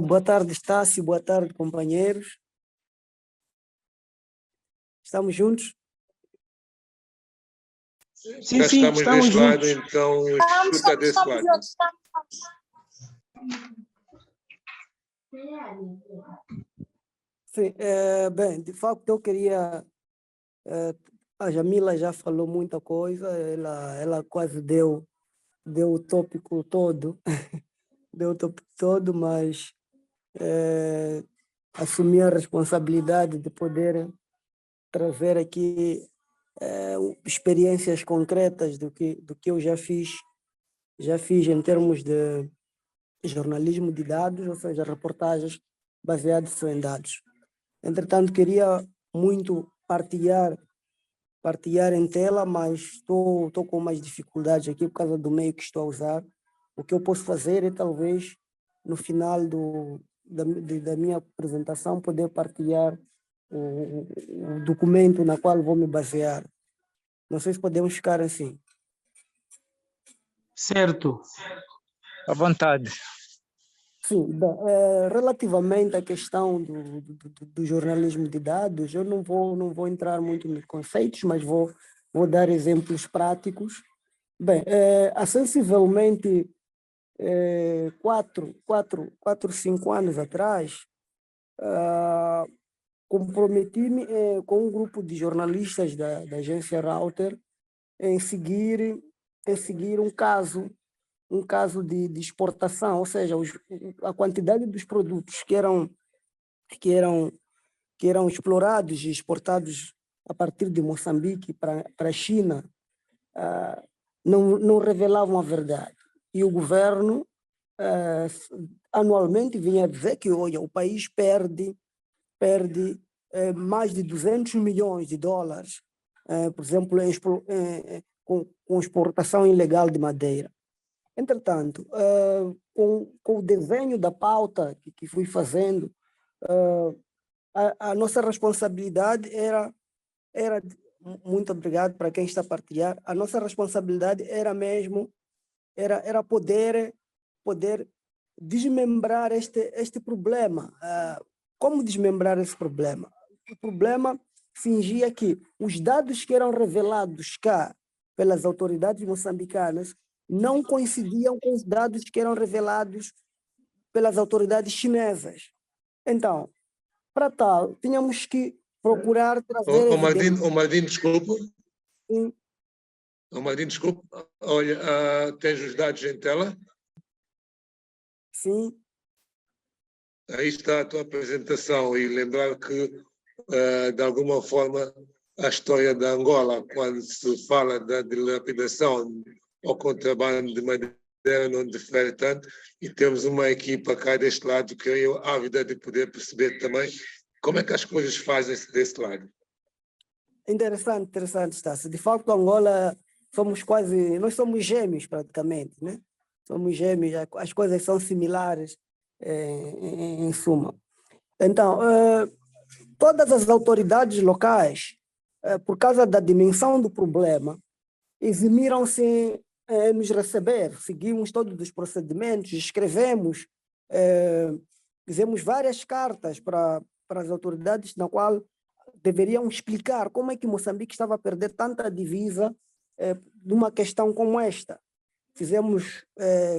Boa tarde, Estácio, boa tarde, companheiros. Estamos juntos? Sim, Já estamos estamos deste lado, juntos. então chuta desse lado. Sim, bem, de facto eu queria... a Jamila já falou muita coisa, ela quase deu o tópico todo, deu o tópico todo, mas assumi a responsabilidade de poder trazer aqui experiências concretas do que eu já fiz em termos de jornalismo de dados, ou seja, reportagens baseadas em dados. Entretanto, queria muito partilhar em tela, mas estou com mais dificuldades aqui por causa do meio que estou a usar. O que eu posso fazer é talvez no final da minha apresentação poder partilhar o documento na qual vou me basear. Não sei se podemos ficar assim. Certo. À vontade. Sim, relativamente à questão do jornalismo de dados, eu não vou entrar muito nos conceitos, mas vou dar exemplos práticos. Bem, há sensivelmente 5 anos atrás, comprometi-me com um grupo de jornalistas da agência Router em seguir um caso de exportação, ou seja, a quantidade dos produtos que eram explorados e exportados a partir de Moçambique para a China não revelavam a verdade. E o governo anualmente vinha dizer que, olha, o país perde mais de 200 milhões de dólares, por exemplo, com exportação ilegal de madeira. Entretanto, com o desenho da pauta que fui fazendo, a nossa responsabilidade era, muito obrigado para quem está a partilhar, a nossa responsabilidade era mesmo, era poder desmembrar este problema. Como desmembrar esse problema? O problema fingia que os dados que eram revelados cá pelas autoridades moçambicanas não coincidiam com os dados que eram revelados pelas autoridades chinesas. Então, para tal, tínhamos que procurar trazer Mardinho, desculpa. Sim. Mardinho, desculpa. Olha, tens os dados em tela? Sim. Aí está a tua apresentação e lembrar que, de alguma forma, a história da Angola, quando se fala da dilapidação ou contrabando de madeira, não difere tanto, e temos uma equipa cá deste lado que eu ávida de poder perceber também como é que as coisas fazem-se desse lado. Interessante, Estácio. De facto, Angola, nós somos gêmeos praticamente, né? Somos gêmeos, as coisas são similares, em suma. Então, todas as autoridades locais, por causa da dimensão do problema, eximiram-se nos receber. Seguimos todos os procedimentos, escrevemos, fizemos várias cartas para as autoridades na qual deveriam explicar como é que Moçambique estava a perder tanta divisa numa questão como esta. Fizemos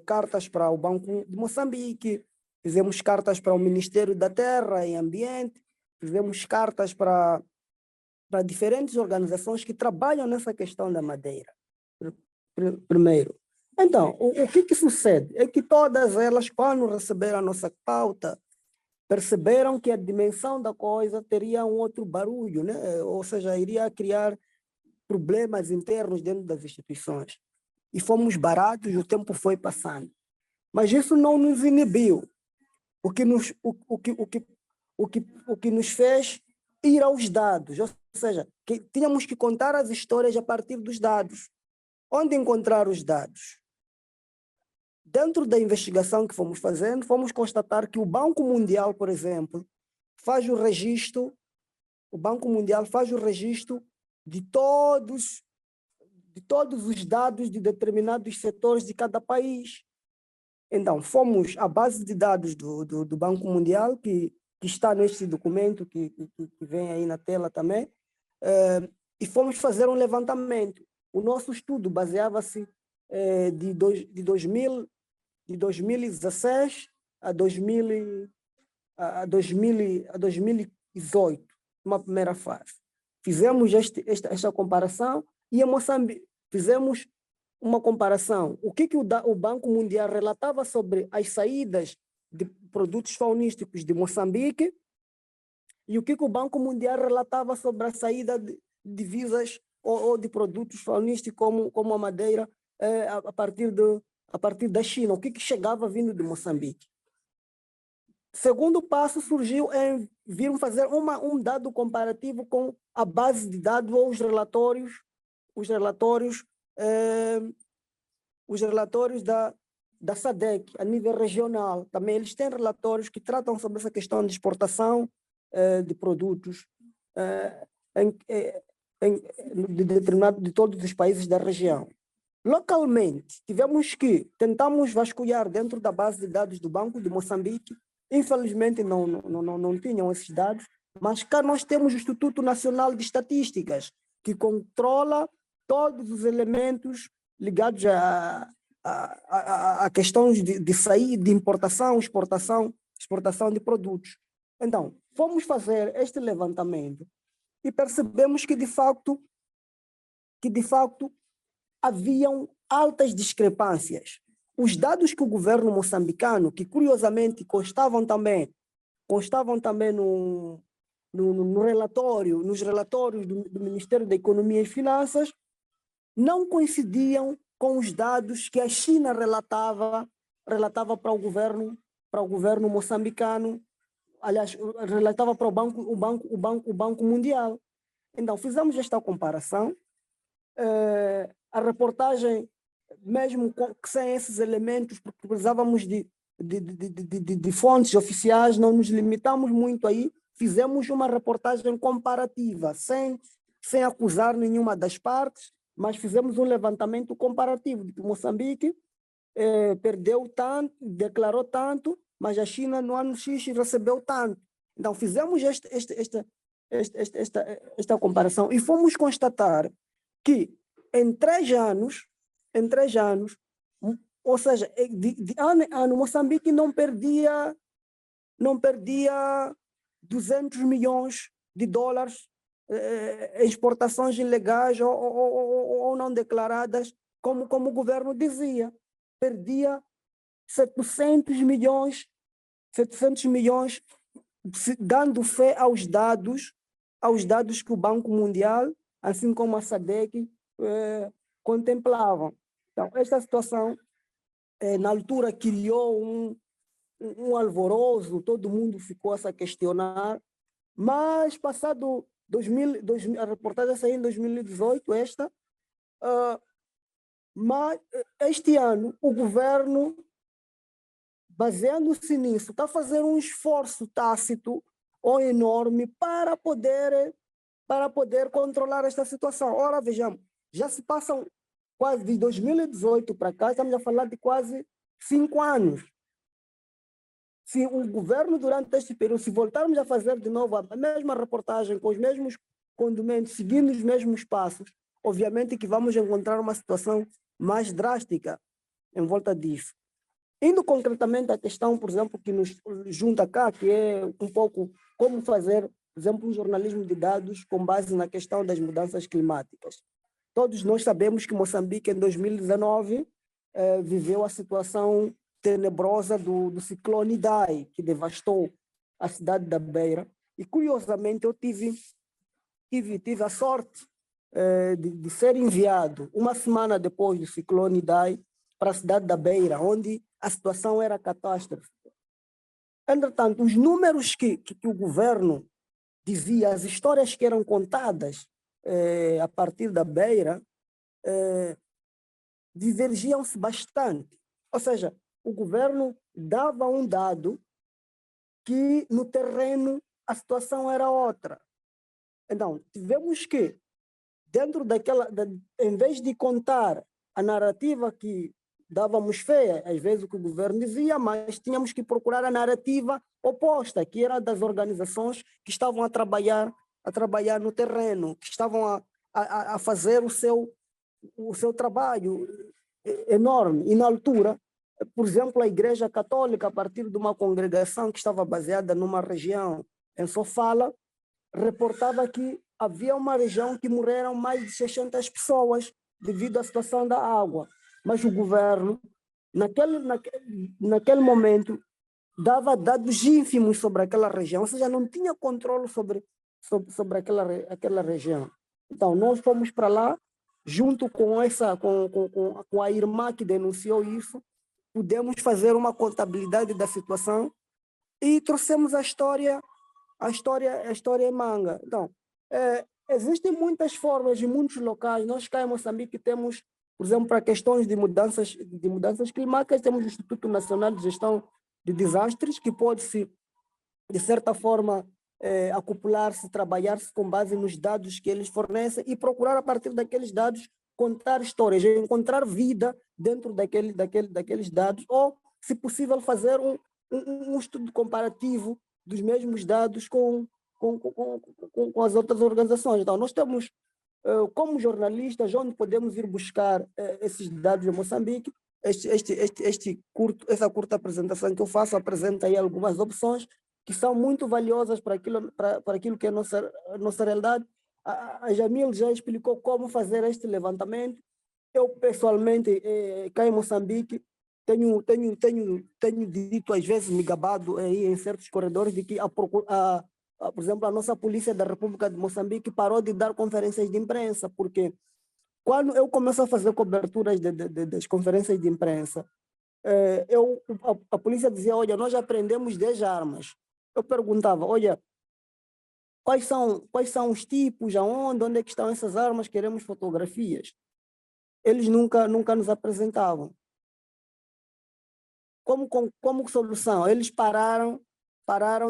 cartas para o Banco de Moçambique, fizemos cartas para o Ministério da Terra e Ambiente, fizemos cartas para diferentes organizações que trabalham nessa questão da madeira. Primeiro. Então, o que sucede? É que todas elas, quando receberam a nossa pauta, perceberam que a dimensão da coisa teria um outro barulho, né? Ou seja, iria criar problemas internos dentro das instituições. E fomos baratos e o tempo foi passando. Mas isso não nos inibiu. O que nos fez ir aos dados, ou seja, que tínhamos que contar as histórias a partir dos dados. Onde encontrar os dados? Dentro da investigação que fomos fazendo, fomos constatar que o Banco Mundial, por exemplo, faz o registro de todos os dados de determinados setores de cada país. Então, fomos à base de dados do Banco Mundial, que está neste documento que vem aí na tela também, e fomos fazer um levantamento. O nosso estudo baseava-se de 2016 a 2018, uma primeira fase. Fizemos esta comparação e em Moçambique fizemos uma comparação. O que o Banco Mundial relatava sobre as saídas de produtos faunísticos de Moçambique e o que o Banco Mundial relatava sobre a saída de divisas ou de produtos faunísticos como a madeira a partir da China. O que chegava vindo de Moçambique. Segundo passo surgiu em vir fazer um dado comparativo com a base de dados ou os relatórios da SADC a nível regional. Também eles têm relatórios que tratam sobre essa questão de exportação de produtos de todos os países da região. Localmente, tentamos vasculhar dentro da base de dados do Banco de Moçambique. Infelizmente não tinham esses dados, mas cá nós temos o Instituto Nacional de Estatísticas, que controla todos os elementos ligados a questões de saída, de importação, exportação de produtos. Então, fomos fazer este levantamento e percebemos que de facto haviam altas discrepâncias. Os dados que o governo moçambicano, que curiosamente constavam também nos relatórios do Ministério da Economia e Finanças, não coincidiam com os dados que a China relatava para o governo moçambicano, aliás, relatava para o Banco Mundial. Então, fizemos esta comparação. A reportagem, mesmo que sem esses elementos, porque precisávamos de fontes oficiais, não nos limitamos muito aí, fizemos uma reportagem comparativa, sem acusar nenhuma das partes, mas fizemos um levantamento comparativo de que Moçambique perdeu tanto, declarou tanto, mas a China no ano X recebeu tanto. Então fizemos esta comparação e fomos constatar que em 3 anos, ou seja, de ano em ano, Moçambique não perdia 200 milhões de dólares em exportações ilegais ou não declaradas, como o governo dizia. Perdia 700 milhões, dando fé aos dados que o Banco Mundial, assim como a SADC, contemplavam. Então, esta situação, na altura, criou um alvoroço, todo mundo ficou a se questionar, mas passado a reportagem saiu em 2018, mas este ano o governo, baseando-se nisso, está a fazer um esforço tácito ou enorme para poder controlar esta situação. Ora, vejamos, já se passam quase de 2018 para cá, estamos a falar de quase 5 anos. Se o governo, durante este período, se voltarmos a fazer de novo a mesma reportagem, com os mesmos condumentos, seguindo os mesmos passos, obviamente que vamos encontrar uma situação mais drástica em volta disso. Indo concretamente à questão, por exemplo, que nos junta cá, que é um pouco como fazer, por exemplo, um jornalismo de dados com base na questão das mudanças climáticas. Todos nós sabemos que Moçambique, em 2019, viveu a situação tenebrosa do ciclone Idai, que devastou a cidade da Beira. E, curiosamente, eu tive a sorte de ser enviado uma semana depois do ciclone Idai para a cidade da Beira, onde a situação era catástrofe. Entretanto, os números que o governo dizia, as histórias que eram contadas a partir da Beira, divergiam-se bastante. Ou seja, o governo dava um dado que no terreno a situação era outra. Então, tivemos que, em vez de contar a narrativa que dávamos fé, às vezes, o que o governo dizia, mas tínhamos que procurar a narrativa oposta, que era das organizações que estavam a trabalhar no terreno, que estavam a fazer o seu trabalho enorme. E, na altura, por exemplo, a Igreja Católica, a partir de uma congregação que estava baseada numa região em Sofala, reportava que havia uma região que morreram mais de 600 pessoas devido à situação da água. Mas o governo, naquele momento, dava dados ínfimos sobre aquela região, ou seja, não tinha controle sobre aquela região. Então, nós fomos para lá, junto com a irmã que denunciou isso, pudemos fazer uma contabilidade da situação e trouxemos a história em manga. Então, existem muitas formas em muitos locais. Nós cá em Moçambique temos, por exemplo, para questões de mudanças climáticas, temos o Instituto Nacional de Gestão de Desastres, que pode-se, de certa forma, acoplar-se, trabalhar-se com base nos dados que eles fornecem e procurar, a partir daqueles dados, contar histórias, encontrar vida dentro daqueles dados, ou, se possível, fazer um estudo comparativo dos mesmos dados com as outras organizações. Então, nós temos, como jornalistas, onde podemos ir buscar esses dados em Moçambique. Essa curta apresentação que eu faço apresenta aí algumas opções que são muito valiosas para aquilo que é a nossa realidade. A Jamil já explicou como fazer este levantamento. Eu, pessoalmente, cá em Moçambique, tenho dito, às vezes, me gabado aí em certos corredores, de que, por exemplo, a nossa Polícia da República de Moçambique parou de dar conferências de imprensa, porque quando eu começo a fazer coberturas das conferências de imprensa, a polícia dizia: olha, nós apreendemos 10 armas. Eu perguntava: olha, quais são os tipos, onde é que estão essas armas, queremos fotografias. Eles nunca nos apresentavam. Como solução, eles pararam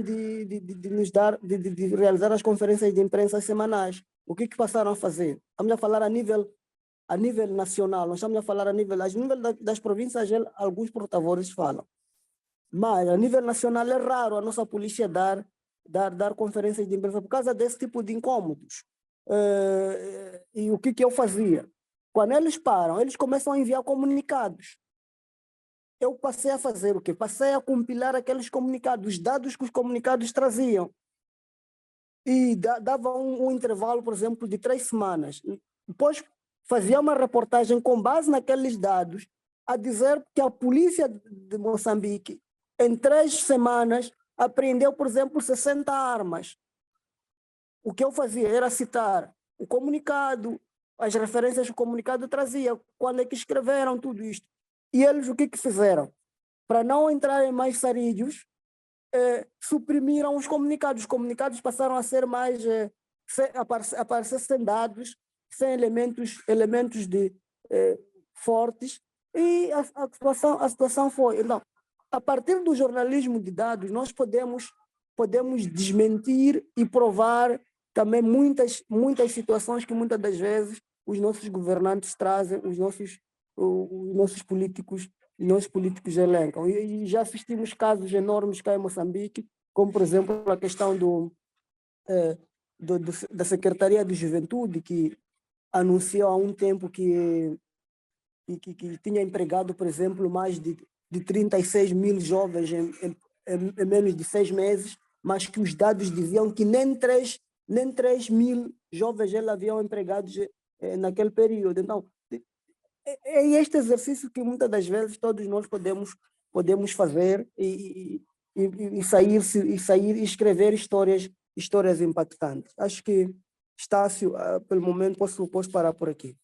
de nos dar, de realizar as conferências de imprensa semanais. O que passaram a fazer? Estamos a falar a nível nacional, nós estamos a falar a nível das províncias, alguns porta-vozes falam. Mas a nível nacional é raro a nossa polícia dar conferências de imprensa por causa desse tipo de incômodos. E o que eu fazia? Quando eles param, eles começam a enviar comunicados. Eu passei a fazer o quê? Passei a compilar aqueles comunicados, os dados que os comunicados traziam. E dava um intervalo, por exemplo, de 3 semanas. Depois fazia uma reportagem com base naqueles dados, a dizer que a polícia de Moçambique, em 3 semanas, apreendeu, por exemplo, 60 armas. O que eu fazia era citar o comunicado, as referências que o comunicado trazia, quando é que escreveram tudo isto. E eles o que fizeram? Para não entrarem mais sarídeos, suprimiram os comunicados. Os comunicados passaram a ser mais, aparecer sem dados, sem elementos fortes, e a situação foi. Então, a partir do jornalismo de dados, nós podemos desmentir e provar também muitas situações que muitas das vezes os nossos governantes trazem, os nossos políticos elencam. E já assistimos casos enormes cá em Moçambique, como, por exemplo, a questão da Secretaria de Juventude, que anunciou há um tempo que tinha empregado, por exemplo, mais de 36 mil jovens em menos de 6 meses, mas que os dados diziam que nem 3 mil jovens eles haviam empregados naquele período. Então, é este exercício que muitas das vezes todos nós podemos fazer e sair e escrever histórias impactantes. Acho que, Estácio, pelo momento posso parar por aqui.